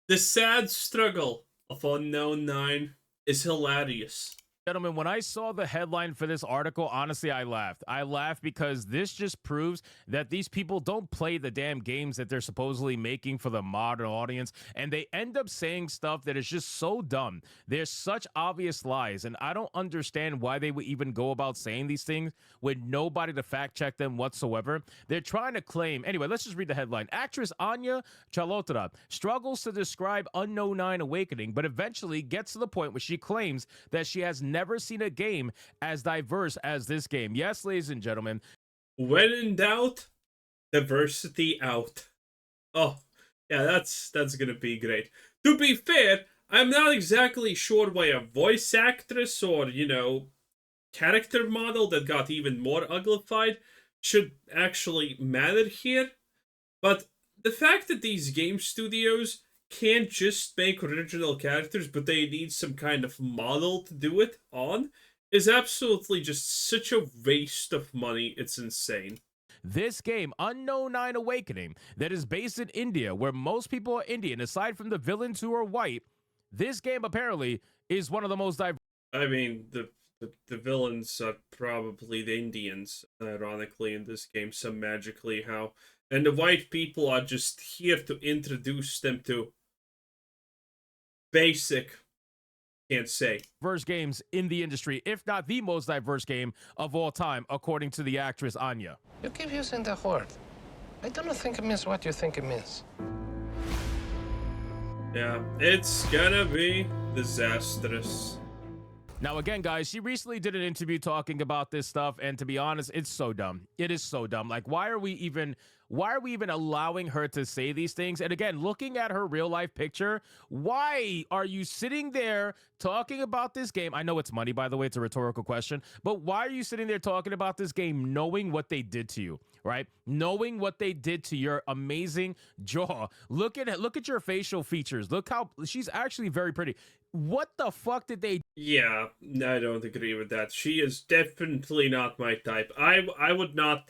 The sad struggle of Unknown 9 is hilarious. Gentlemen, when I saw the headline for this article, honestly, I laughed. I laughed because this just proves that these people don't play the damn games that they're supposedly making for the modern audience, and they end up saying stuff that is just so dumb. There's such obvious lies, and I don't understand why they would even go about saying these things with nobody to fact check them whatsoever. They're trying to claim. Anyway, let's just read the headline. Actress Anya Chalotra struggles to describe Unknown 9 Awakening, but eventually gets to the point where she claims that she has never seen a game as diverse as this game. Yes, ladies and gentlemen. When in doubt, diversity out. Oh, yeah, that's gonna be great. To be fair, I'm not exactly sure why a voice actress or, character model that got even more uglified should actually matter here. But the fact that these game studios can't just make original characters, but they need some kind of model to do it on, is absolutely just such a waste of money. It's insane. This game, Unknown 9 Awakening, that is based in India, where most people are Indian, aside from the villains who are white, this game apparently is one of the most diverse. I mean, the villains are probably the Indians, ironically, in this game, some magically how. And the white people are just here to introduce them to basic, can't say. Diverse games in the industry, if not the most diverse game of all time, according to the actress Anya. You keep using the word. I don't think it means what you think it means. Yeah, it's gonna be disastrous. Now, again, guys, she recently did an interview talking about this stuff, and to be honest, it's so dumb. It is so dumb. Like, why are we even allowing her to say these things? And again, looking at her real life picture, why are you sitting there talking about this game? I know it's money, by the way, it's a rhetorical question, but why are you sitting there talking about this game knowing what they did to you, right? Knowing what they did to your amazing jaw. Look at your facial features. Look how she's actually very pretty. What the fuck did they? Yeah, I don't agree with that. She is definitely not my type. I would not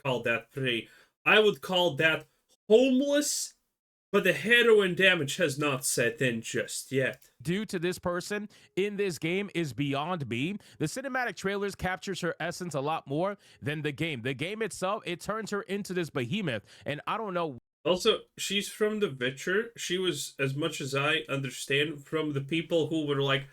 call that pretty. I would call that homeless, but the heroin damage has not set in just yet. Due to this person in this game is beyond me. The cinematic trailers captures her essence a lot more than the game. The game itself, it turns her into this behemoth, and I don't know. Also, she's from The Witcher. She was, as much as I understand, from the people who were like,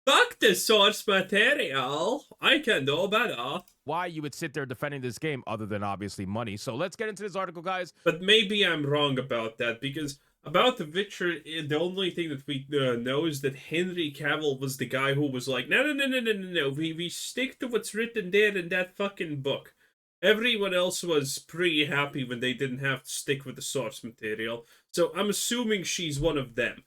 fuck the source material. I can do better. Why you would sit there defending this game other than obviously money. So let's get into this article, guys. But maybe I'm wrong about that, because about The Witcher, the only thing that we know is that Henry Cavill was the guy who was like, no. We stick to what's written there in that fucking book. Everyone else was pretty happy when they didn't have to stick with the source material. So I'm assuming she's one of them.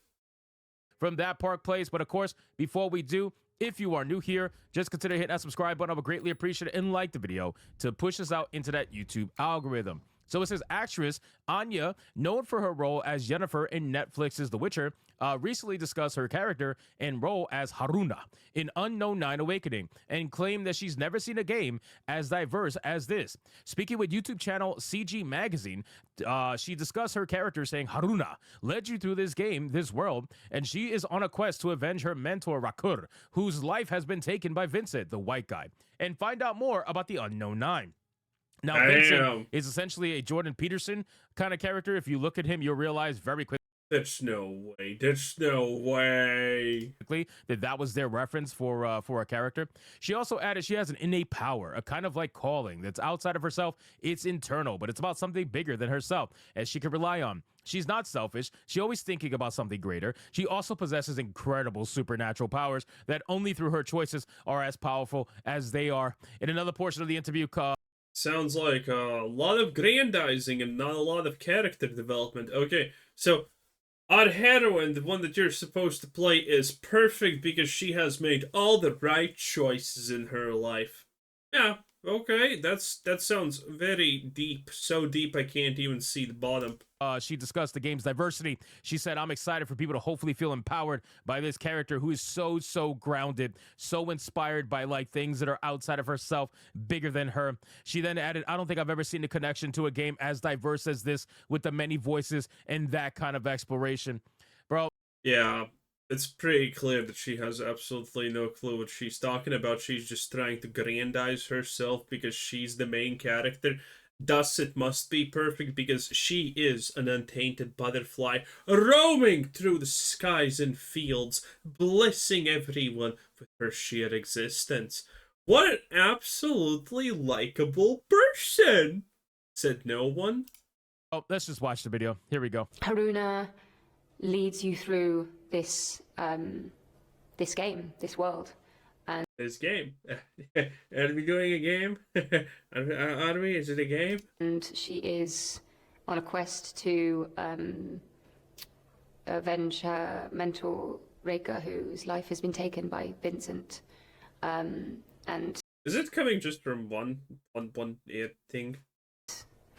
From that Park Place. But of course, before we do, if you are new here, just consider hitting that subscribe button. I would greatly appreciate it, and like the video to push us out into that YouTube algorithm. So it says actress Anya, known for her role as Yennefer in Netflix's The Witcher, recently discussed her character and role as Haruna in Unknown 9 Awakening and claimed that she's never seen a game as diverse as this. Speaking with YouTube channel CG Magazine, she discussed her character saying, Haruna led you through this game, this world, and she is on a quest to avenge her mentor Rakur, whose life has been taken by Vincent, the white guy, and find out more about the Unknown 9. Now, Vincent is essentially a Jordan Peterson kind of character. If you look at him, you'll realize very quickly. There's no way. There's no way. That was their reference for a character. She also added she has an innate power, a kind of like calling that's outside of herself. It's internal, but it's about something bigger than herself, as she can rely on. She's not selfish. She's always thinking about something greater. She also possesses incredible supernatural powers that only through her choices are as powerful as they are. In another portion of the interview, sounds like a lot of grandizing and not a lot of character development. Okay, so our heroine, the one that you're supposed to play, is perfect because she has made all the right choices in her life. Yeah, okay, that sounds very deep. So deep I can't even see the bottom. She discussed the game's diversity. She said, I'm excited for people to hopefully feel empowered by this character who is so grounded, so inspired by like things that are outside of herself, bigger than her. She then added, I don't think I've ever seen a connection to a game as diverse as this with the many voices and that kind of exploration. Yeah, it's pretty clear that she has absolutely no clue what she's talking about. She's just trying to grandize herself because she's the main character. Thus, it must be perfect because she is an untainted butterfly roaming through the skies and fields, blessing everyone with her sheer existence. What an absolutely likable person, said no one. Oh, let's just watch the video. Here we go. Haruna leads you through this this game, this world. This game. Are we doing a game? Are we? Is it a game? And she is on a quest to avenge her mentor, Reika, whose life has been taken by Vincent. And Is it coming just from one ear thing?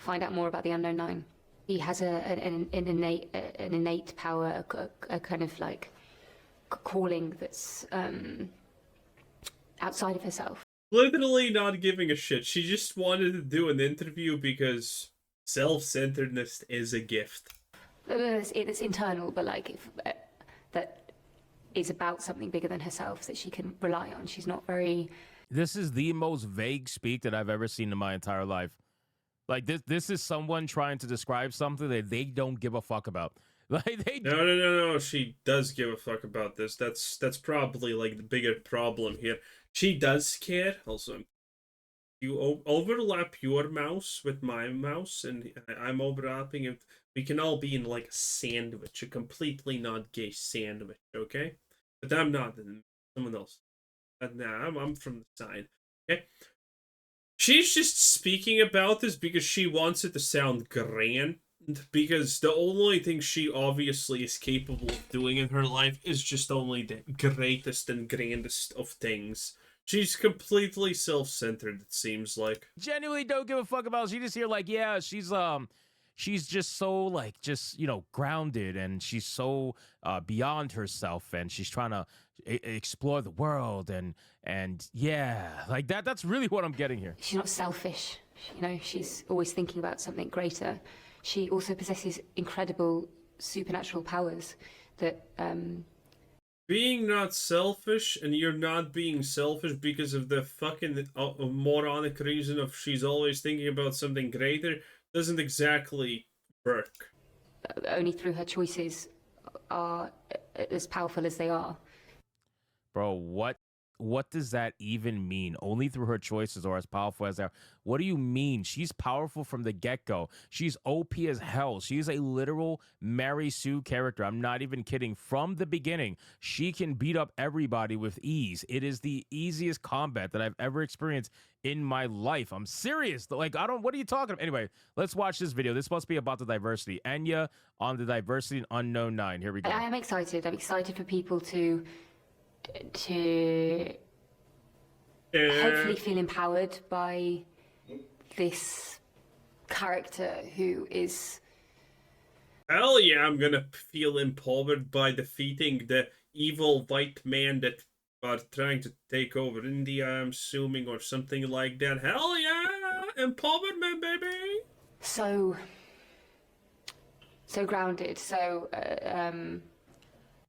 find out more about the Unknown Nine. He has an innate power, a kind of like calling that's outside of herself. Literally not giving a shit. She just wanted to do an interview because self-centeredness is a gift. It's internal, but like that is about something bigger than herself that she can rely on. She's not very. This is the most vague speak that I've ever seen in my entire life. Like this is someone trying to describe something that they don't give a fuck about. Like they No. She does give a fuck about this. That's probably like the bigger problem here. She does care. Also, you overlap your mouse with my mouse, and I'm overlapping it. We can all be in like a sandwich, a completely not gay sandwich, okay? But I'm not. Someone else. But nah, I'm from the side. Okay. She's just speaking about this because she wants it to sound grand. Because the only thing she obviously is capable of doing in her life is just only the greatest and grandest of things. She's completely self-centered, it seems like. genuinely don't give a fuck about. She just here like, yeah, she's just so like just grounded, and she's so beyond herself, and she's trying to explore the world, and yeah, like that's really what I'm getting here. She's not selfish. She's always thinking about something greater. She also possesses incredible supernatural powers that. Being not selfish, and you're not being selfish because of the fucking moronic reason of she's always thinking about something greater, doesn't exactly work. Only through her choices are as powerful as they are. Bro, what does that even mean? Only through her choices or as powerful as they are. What do you mean? She's powerful from the get-go. She's OP as hell. She's a literal Mary Sue character. I'm not even kidding. From the beginning, she can beat up everybody with ease. It is the easiest combat that I've ever experienced in my life. I'm serious. Like, what are you talking about? Anyway, let's watch this video. This must be about the diversity. Enya on the diversity and Unknown 9. Here we go. I am excited. I'm excited for people to hopefully feel empowered by this character who is. Hell yeah, I'm gonna feel empowered by defeating the evil white man that are trying to take over India, I'm assuming, or something like that. Hell yeah! Empowerment, baby! So grounded,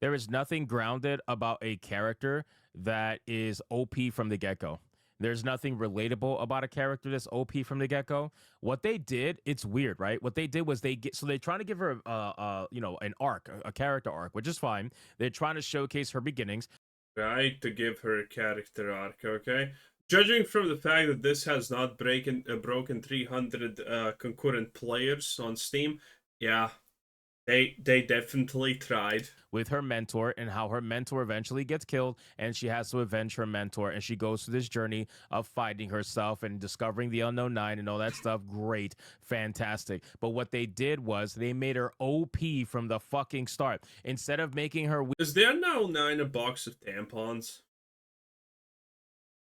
There is nothing grounded about a character that is OP from the get-go. There's nothing relatable about a character that's OP from the get-go. What they did, it's weird, right? What they did was they're trying to give her an arc, a character arc, which is fine. They're trying to showcase her beginnings. Right, to give her a character arc, okay? Judging from the fact that this has not broken 300 concurrent players on Steam, yeah, they definitely tried. With her mentor, and how her mentor eventually gets killed, and she has to avenge her mentor, and she goes through this journey of finding herself and discovering the Unknown 9 and all that stuff. Great, fantastic. But what they did was they made her OP from the fucking start. Instead of making her Is the Unknown 9 a box of tampons?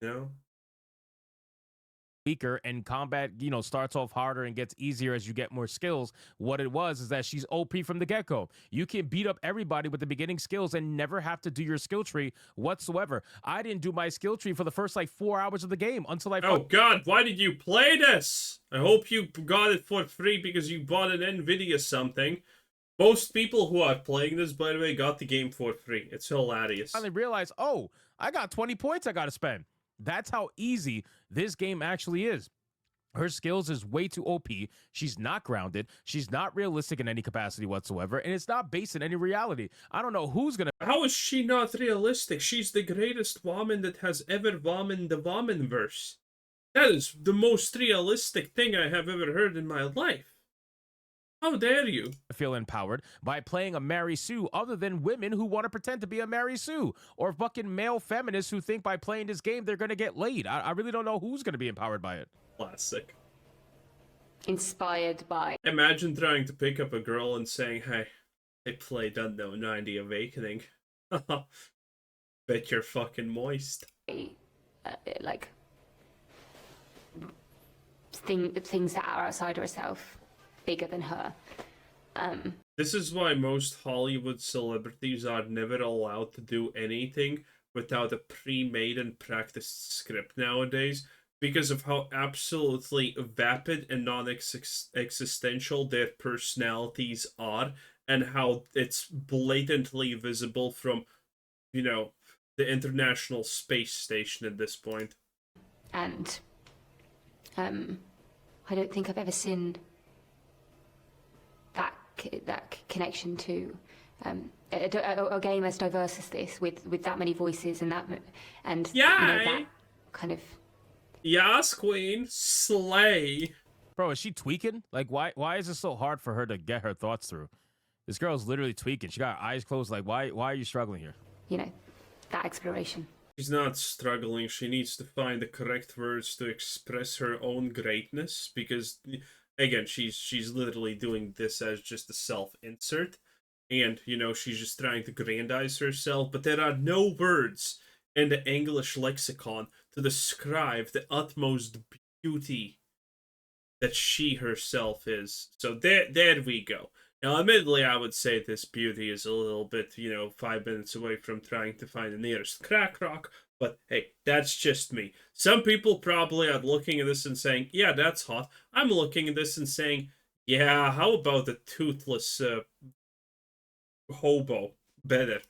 No? weaker, and combat starts off harder and gets easier as you get more skills. What it was is that she's OP from the get-go. You can beat up everybody with the beginning skills and never have to do your skill tree whatsoever. I didn't do my skill tree for the first like 4 hours of the game until I Oh god, why did you play this? I hope you got it for free because you bought an Nvidia something. Most people who are playing this, by the way, got the game for free. It's hilarious. Finally realize, oh, I got 20 points I got to spend. That's how easy this game actually is. Her skills is way too OP. She's not grounded. She's not realistic in any capacity whatsoever. And it's not based in any reality. I don't know who's going to... How is she not realistic? She's the greatest woman that has ever woman the womanverse. That is the most realistic thing I have ever heard in my life. How dare you? feel empowered by playing a Mary Sue other than women who want to pretend to be a Mary Sue or fucking male feminists who think by playing this game they're going to get laid. I really don't know who's going to be empowered by it. Classic. Inspired by. Imagine trying to pick up a girl and saying, hey, I played Unknown 90 Awakening. Bet you're fucking moist. Like things that are outside herself, bigger than her. This is why most Hollywood celebrities are never allowed to do anything without a pre-made and practiced script nowadays, because of how absolutely vapid and non-existential their personalities are, and how it's blatantly visible from, you know, the International Space Station at this point. And I don't think I've ever seen that connection to a game as diverse as this, with that many voices and yeah, that kind of. Yas, Queen, slay. Bro, is she tweaking? Like, why is it so hard for her to get her thoughts through? This girl's literally tweaking. She got her eyes closed. Like, why are you struggling here? You know, that exploration. She's not struggling. She needs to find the correct words to express her own greatness, because, again, she's literally doing this as just a self-insert, and, you know, she's just trying to grandize herself, but there are no words in the English lexicon to describe the utmost beauty that she herself is. So there we go. Now, admittedly, I would say this beauty is a little bit, 5 minutes away from trying to find the nearest crack rock, but hey, that's just me. Some people probably are looking at this and saying, yeah, that's hot. I'm looking at this and saying, yeah, how about the toothless hobo? Better.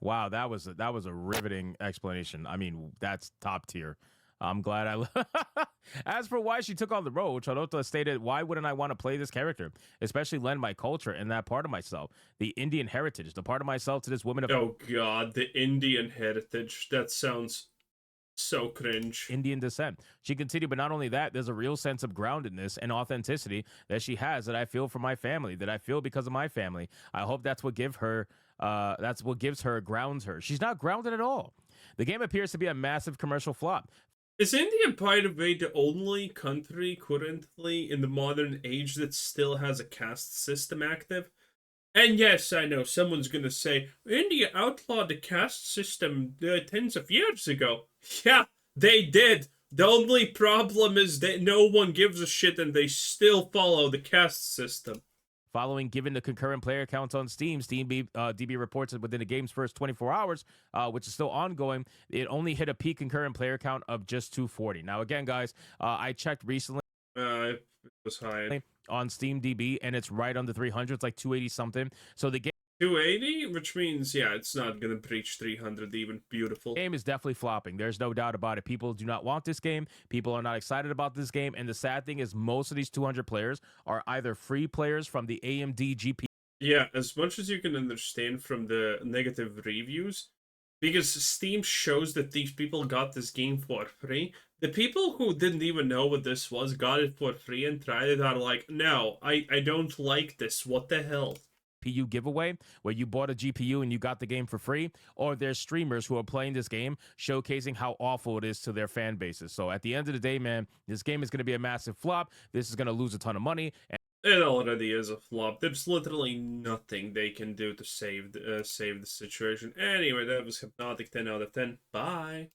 Wow, that was a riveting explanation. I mean, that's top tier. I'm glad As for why she took on the role, Charlotte stated, why wouldn't I want to play this character? Especially lend my culture and that part of myself. The Indian heritage, the part of myself to this woman of... Oh god, the Indian heritage. That sounds so cringe. Indian descent. She continued, but not only that, there's a real sense of groundedness and authenticity that she has that I feel for my family, that I feel because of my family. I hope that's what gives her, grounds her. She's not grounded at all. The game appears to be a massive commercial flop. Is India, by the way, the only country currently in the modern age that still has a caste system active? And yes, I know, someone's gonna say, India outlawed the caste system tens of years ago. Yeah, they did. The only problem is that no one gives a shit and they still follow the caste system. Following given the concurrent player counts on Steam, DB reports that within the game's first 24 hours, which is still ongoing, it only hit a peak concurrent player count of just 240. Now, again, guys, I checked recently. It was high. On Steam DB, and it's right under 300. It's like 280 something. So the game... 280, which means, yeah, it's not going to breach 300 even. Beautiful. The game is definitely flopping. There's no doubt about it. People do not want this game. People are not excited about this game. And the sad thing is most of these 200 players are either free players from the AMD GPU. Yeah, as much as you can understand from the negative reviews, because Steam shows that these people got this game for free. The people who didn't even know what this was, got it for free and tried it, are like, no, I don't like this. What the hell? GPU giveaway where you bought a GPU and you got the game for free, or there's streamers who are playing this game showcasing how awful it is to their fan bases. So at the end of the day, man, this game is going to be a massive flop. This is going to lose a ton of money. It already is a flop. There's literally nothing they can do to save the situation. Anyway, that was Hypnotic 10 out of 10. Bye.